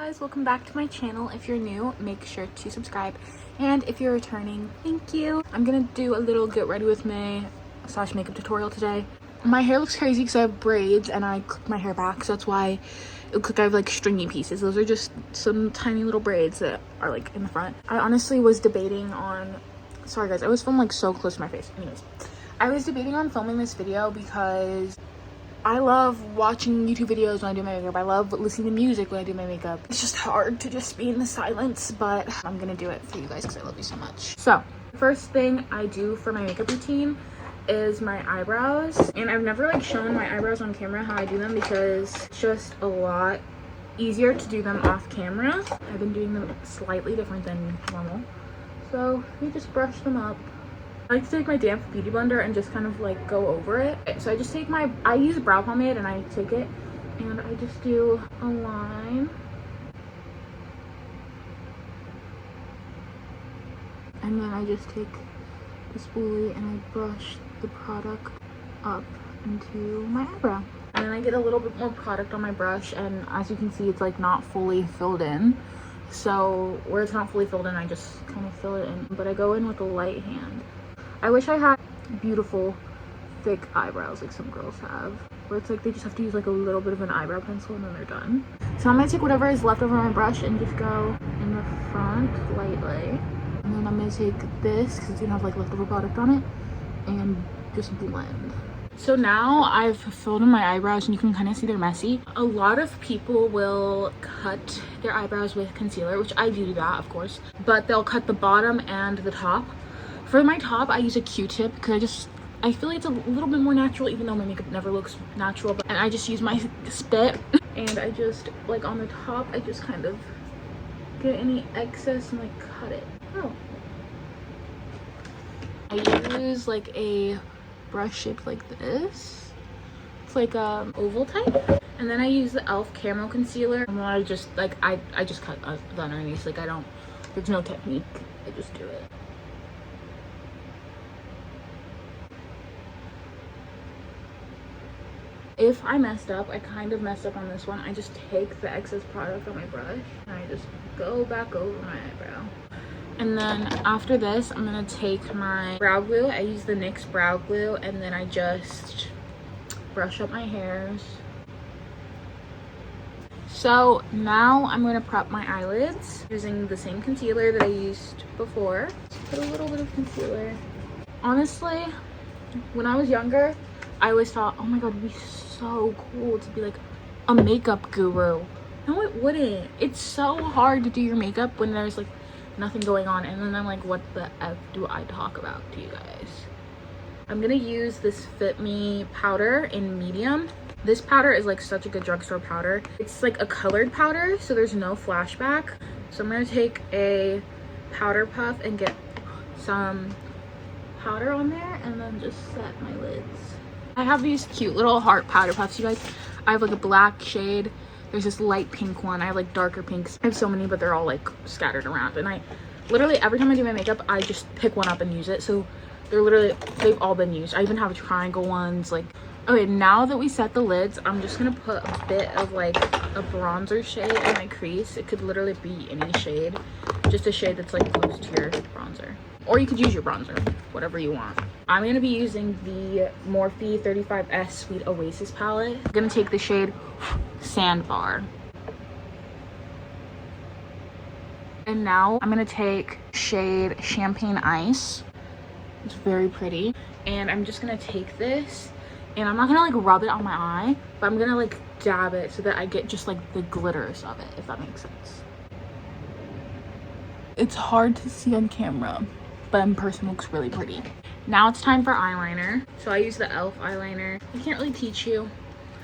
guys, welcome back to my channel. If you're new, make sure to subscribe, and if you're returning, thank you. I'm gonna do a little get ready with me / makeup tutorial today. My hair looks crazy because I have braids and I clipped my hair back, so that's why it looks like I have like stringy pieces. Those are just some tiny little braids that are like in the front. I honestly was debating on, sorry guys, I was filming like so close to my face. Anyways, I was debating on filming this video because I love watching YouTube videos when I do my makeup. I love listening to music when I do my makeup. It's just hard to just be in the silence, but I'm gonna do it for you guys because I love you so much. So, first thing I do for my makeup routine is my eyebrows. And I've never like shown my eyebrows on camera how I do them because it's just a lot easier to do them off camera. I've been doing them slightly different than normal. So, you just brush them up. I like to take my damp beauty blender and just kind of like go over it. So I just take I use brow pomade and I take it and I just do a line. And then I just take the spoolie and I brush the product up into my eyebrow. And then I get a little bit more product on my brush, and as you can see, it's like not fully filled in. So where it's not fully filled in, I just kind of fill it in, but I go in with a light hand. I wish I had beautiful thick eyebrows like some girls have, where it's like they just have to use like a little bit of an eyebrow pencil and then they're done. So I'm gonna take whatever is left over my brush and just go in the front lightly, and then I'm gonna take this because it's gonna have like leftover product on it and just blend. So now I've filled in my eyebrows and you can kind of see they're messy. A lot of people will cut their eyebrows with concealer, which I do that of course, but they'll cut the bottom and the top. For my top, I use a Q-tip because I feel like it's a little bit more natural, even though my makeup never looks natural. And I just use my spit and I just, like on the top, I just kind of get any excess and like cut it. Oh. I use like a brush shaped like this. It's like oval type. And then I use the e.l.f. Camo Concealer. And then I just, like, I just cut the underneath. Like there's no technique. I just do it. If I messed up, I kind of messed up on this one, I just take the excess product on my brush and I just go back over my eyebrow. And then after this, I'm gonna take my brow glue. I use the NYX brow glue, and then I just brush up my hairs. So now I'm gonna prep my eyelids using the same concealer that I used before. Just put a little bit of concealer. Honestly, when I was younger, I always thought, oh my god, it'd be so cool to be like a makeup guru. No, it wouldn't. It's so hard to do your makeup when there's like nothing going on, and then I'm like, what the F do I talk about to you guys? I'm gonna use this Fit Me powder in medium. This powder is like such a good drugstore powder. It's like a colored powder, so there's no flashback. So I'm gonna take a powder puff and get some powder on there and then just set my lids. I have these cute little heart powder puffs, you guys. I have like a black shade. There's this light pink one. I have like darker pinks. I have so many, but they're all like scattered around. And I literally, every time I do my makeup, I just pick one up and use it. So they've all been used. I even have triangle ones. Like, okay, now that we set the lids, I'm just gonna put a bit of like a bronzer shade in my crease. It could literally be any shade. Just a shade that's like close to your bronzer. Or you could use your bronzer, whatever you want. I'm gonna be using the Morphe 35S Sweet Oasis palette. I'm gonna take the shade Sandbar. And now I'm gonna take shade Champagne Ice. It's very pretty. And I'm just gonna take this, and I'm not gonna like rub it on my eye, but I'm gonna like dab it so that I get just like the glitters of it, if that makes sense. It's hard to see on camera, but in person looks really pretty. Now it's time for eyeliner. So I use the e.l.f. eyeliner. I can't really teach you.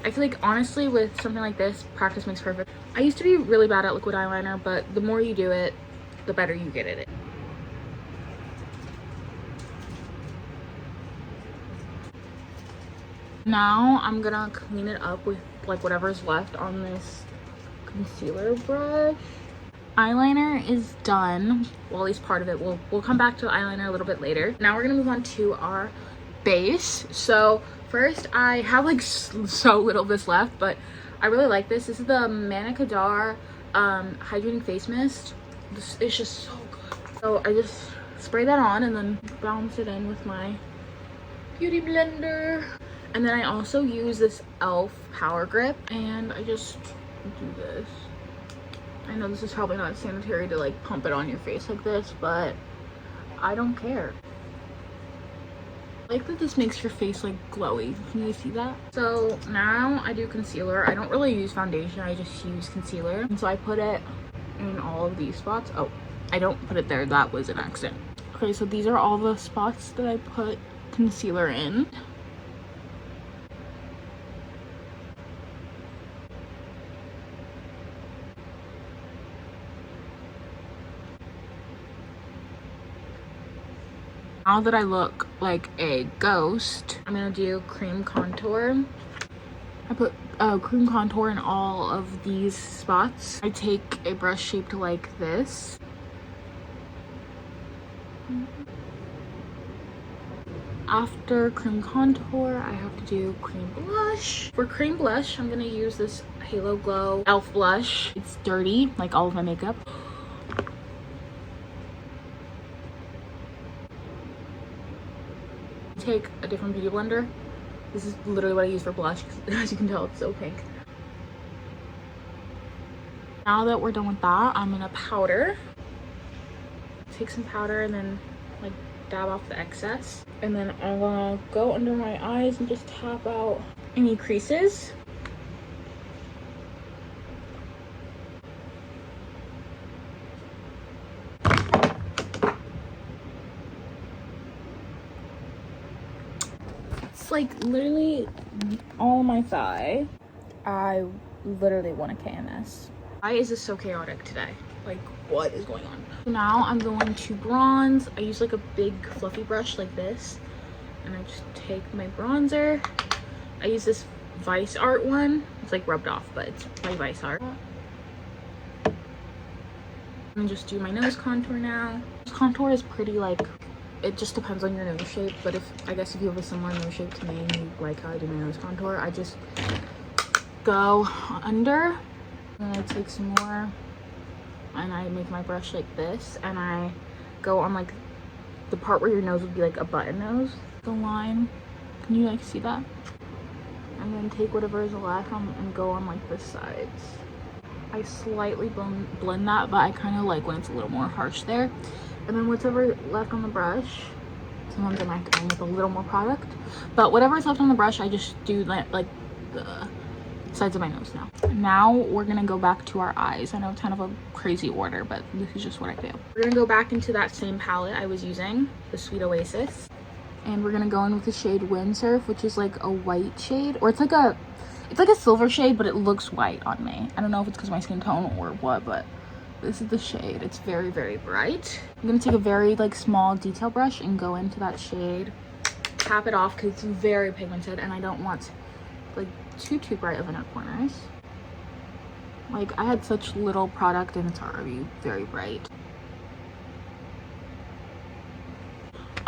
I feel like honestly with something like this, practice makes perfect. I used to be really bad at liquid eyeliner, but the more you do it, the better you get at it. Now I'm gonna clean it up with like whatever's left on this concealer brush. Eyeliner is done. Well, at least part of it. We'll come back to eyeliner a little bit later. Now we're gonna move on to our base. So first, I have like so little of this left, but I really like this. This is the Manicadar hydrating face mist. This is just so good. So I just spray that on and then balance it in with my beauty blender. And then I also use this e.l.f. power grip, and I just do this. I know this is probably not sanitary to like pump it on your face like this, but I don't care. I like that this makes your face like glowy. Can you see that? So now I do concealer. I don't really use foundation, I just use concealer. And so I put it in all of these spots. Oh, I don't put it there, that was an accident. Okay, so these are all the spots that I put concealer in. Now that I look like a ghost, I'm gonna do cream contour. I put cream contour in all of these spots. I take a brush shaped like this. After cream contour, I have to do cream blush. For cream blush, I'm gonna use this Halo Glow e.l.f. blush. It's dirty, like all of my makeup. Take a different beauty blender. This is literally what I use for blush, because as you can tell, it's so pink. Now that we're done with that, I'm gonna powder. Take some powder and then like dab off the excess. And then I'm gonna go under my eyes and just tap out any creases. Like literally all my thigh. I literally want a KMS. Why is this so chaotic today? Like, what is going on? Now I'm going to bronze. I use like a big fluffy brush like this, and I just take my bronzer. I use this Vice Art one. It's like rubbed off, but it's my Vice Art. And just do my nose contour now. This contour is pretty like, it just depends on your nose shape, but I guess if you have a similar nose shape to me and you like how I do my nose contour, I just go under and I take some more and I make my brush like this, and I go on like the part where your nose would be like a button nose, the line. Can you like see that? And then take whatever is left and go on like the sides. I slightly blend that, but I kind of like when it's a little more harsh there. And then whatever left on the brush, sometimes I might come with a little more product, but whatever is left on the brush, I just do like the sides of my nose now. Now we're gonna go back to our eyes. I know it's kind of a crazy order, but this is just what I do. We're gonna go back into that same palette I was using, the Sweet Oasis, and we're gonna go in with the shade Windsurf, which is like a white shade, or it's like a silver shade, but it looks white on me. I don't know if it's because of my skin tone or what, but this is the shade. It's very, very bright. I'm gonna take a very like small detail brush and go into that shade, tap it off because it's very pigmented and I don't want like too bright of inner corners. Like I had such little product and it's already very bright.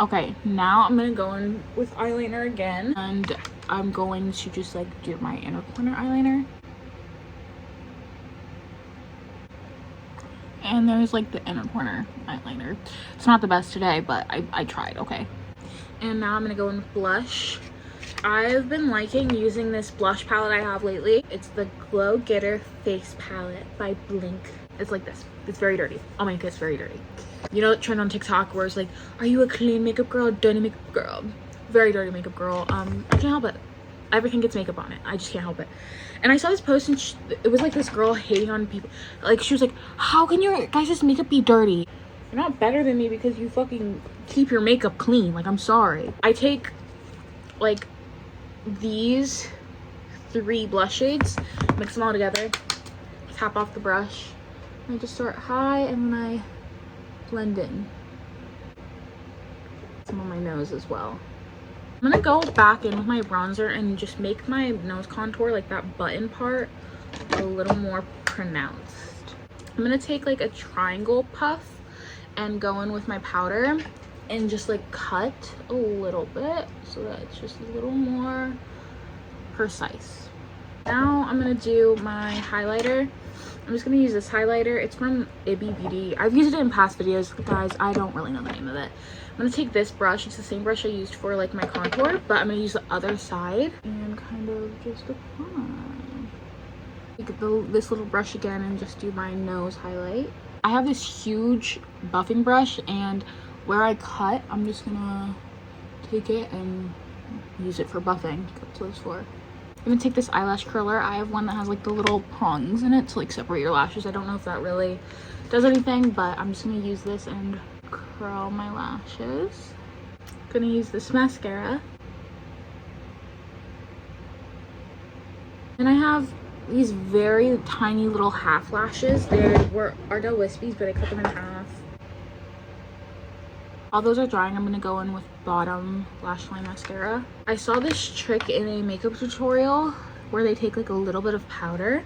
Okay, now I'm gonna go in with eyeliner again, and I'm going to just like do my inner corner eyeliner. And there's like the inner corner eyeliner. It's not the best today, but I tried, okay. And now I'm gonna go in with blush. I've been liking using this blush palette I have lately. It's the Glow Getter Face Palette by Blink. It's like this. It's very dirty. Oh my god, it's very dirty. You know that trend on TikTok where it's like, are you a clean makeup girl, dirty makeup girl? Very dirty makeup girl. I can't help it. Everything gets makeup on it. I just can't help it. And I saw this post and it was like this girl hating on people. Like she was like, how can your guys' makeup be dirty? You're not better than me because you fucking keep your makeup clean. Like, I'm sorry. I take like these 3 blush shades, mix them all together, tap off the brush, and I just start high and then I blend in some on my nose as well. I'm gonna go back in with my bronzer and just make my nose contour, like that button part, a little more pronounced. I'm gonna take like a triangle puff and go in with my powder and just like cut a little bit so that it's just a little more precise. Now I'm gonna do my highlighter, I'm just gonna use this highlighter. It's from Ibby Beauty. I've used it in past videos, guys. I don't really know the name of it. I'm gonna take this brush. It's the same brush I used for like my contour, but I'm gonna use the other side and kind of just apply. Take this little brush again and just do my nose highlight. I have this huge buffing brush, and where I cut, I'm just gonna take it and use it for buffing. That's what it's for. I'm gonna take this eyelash curler. I have one that has like the little prongs in it to like separate your lashes. I don't know if that really does anything, but I'm just gonna use this and curl my lashes. Gonna use this mascara. And I have these very tiny little half lashes. They were Ardell Wispies, but I cut them in half. While those are drying, I'm gonna go in with Bottom Lash Line Mascara. I saw this trick in a makeup tutorial where they take like a little bit of powder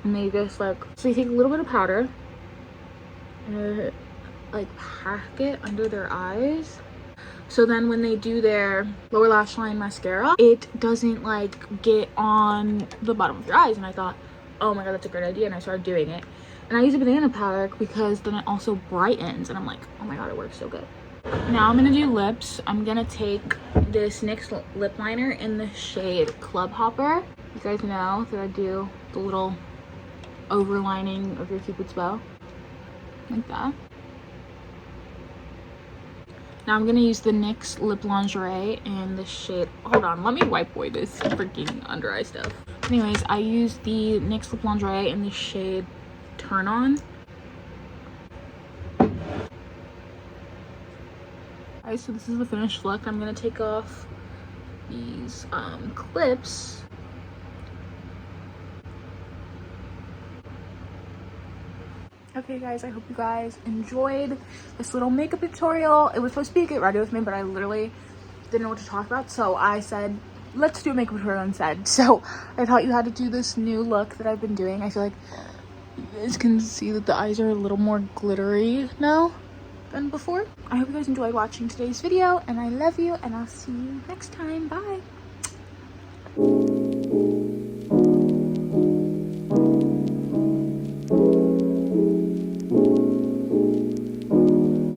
and they just like, so they take a little bit of powder and like pack it under their eyes. So then when they do their lower lash line mascara, it doesn't like get on the bottom of your eyes. And I thought, oh my god, that's a great idea. And I started doing it. And I use a banana powder because then it also brightens. And I'm like, oh my god, it works so good. Now I'm gonna do lips. I'm gonna take this NYX lip liner in the shade Club Hopper. You guys know that I do the little overlining of your Cupid's bow. Like that. Now I'm gonna use the NYX Lip Lingerie in the shade, hold on, let me wipe away this freaking under eye stuff. Anyways, I used the NYX Lip Lingerie in the shade Turn On. Alright, so this is the finished look. I'm gonna take off these clips. Okay guys, I hope you guys enjoyed this little makeup tutorial. It was supposed to be a get ready with me, but I literally didn't know what to talk about, so I said let's do a makeup tutorial instead. So I thought you had to do this new look that I've been doing. I feel like you guys can see that the eyes are a little more glittery now than before. I hope you guys enjoyed watching today's video, and I love you, and I'll see you next time. Bye.